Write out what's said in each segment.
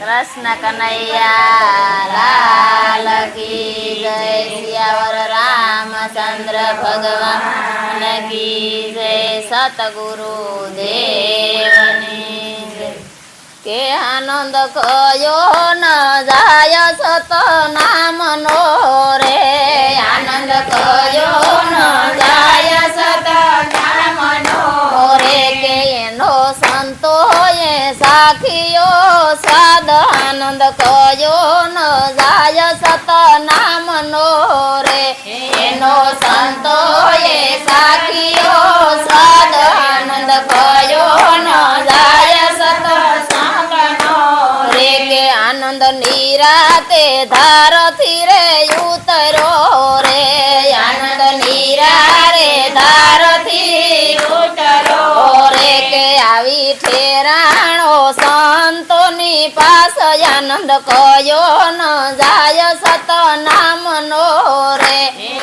कृष्ण कन्हैया लाल की जय। सियावर रामचंद्र भगवान की जय। सतगुरु देवनी जय। के आनंद कयो न जाय सत नाम नो रे। आनंद कयो न जाय सत नाम नो रे। के एनो संतो ये साखियो स्वाद। आनंद कयो न जाय सत नाम नो रे। एनो संतो ये साखियो स्वाद। आनंद कयो न जाय सत रे। के आनंद निराते धार थीरे उतरो रे। आनंद निरा रे धार थी उतरो रे। के आवी ठेराणो संतोनी पास। आनंद कयो न जाय सत नाम नो रे।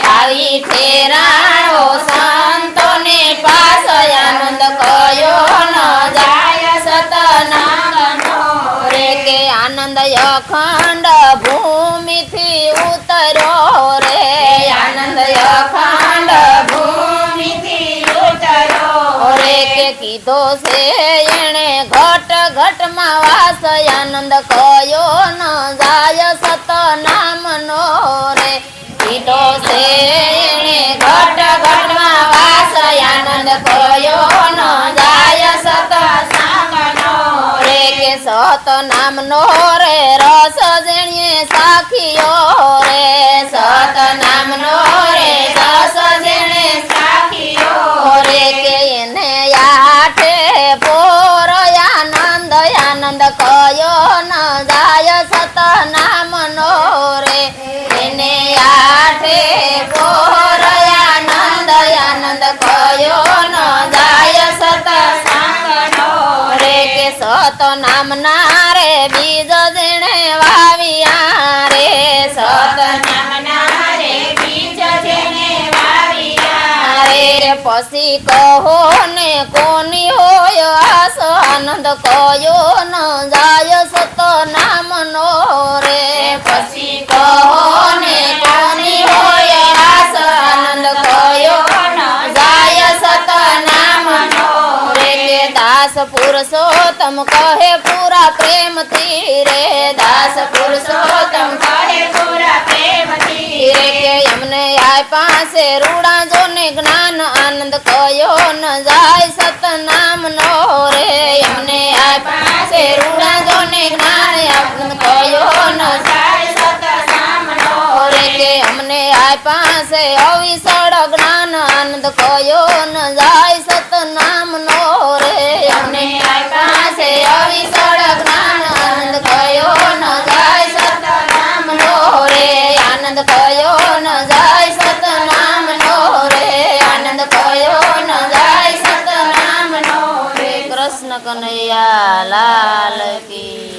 आवी ठेराणो संतोनी पास। आनंद कयो न जाय सत नाम नो रे। के आनंद अखंड भूमि थी उतरो रे। आनंद अखंड भूमि थी उतरो रे। के कीधो से एणे घट घट मा वास। आनंद कयो न जाय सत नाम नो रे। कीधो से एणे घट घट मा वास। आनंद कयो न जाय सत नाम नो रे। के सत नाम नो रे रस जेणिये साखियो रे। सत नाम नो रे रस जेणे साखियो रे। के एने आठे पोर आनंद। आनंद कयो न जाय सत नाम नो रे। एने आठे पोर आनंद। आनंद कयो न जाय सत नाम नो रे। के सत नाम ना रे बीज जेणे वाविया रे। सत नाम ना रे बीज जेणे वाविया रे। पसी कहो ने कोनी होय आस। आनंद कयो न जाय सत नाम नो रे। पसी कहो ने कोनी होय आस। आनंद कयो न जाय सत नाम नो रे। के दास पुरुषोत्तम कहे पूरा प्रेम थी रे। दास पुरुषोत्तम कहे पूरा प्रेम थी रे। के यमने आय पासे रूड़ा जो ने ज्ञान। आनंद कयो न जाय सत नाम नो रे। यमने आय पासे रूड़ा जो ने ज्ञान। आनंद कयो न जाय सत नाम नो रे। के हमने आय पासे अविसड़ ज्ञान। आनंद कयो न जाय सत नाम नो रे। हमने आय पासे अविसड़ ज्ञान। आनंद कयो न जाय सत नाम नो रे। आनंद कयो न जाय सत नाम नो रे। आनंद कयो न जाय सत नाम नो रे। कृष्ण कन्हैया लाल की।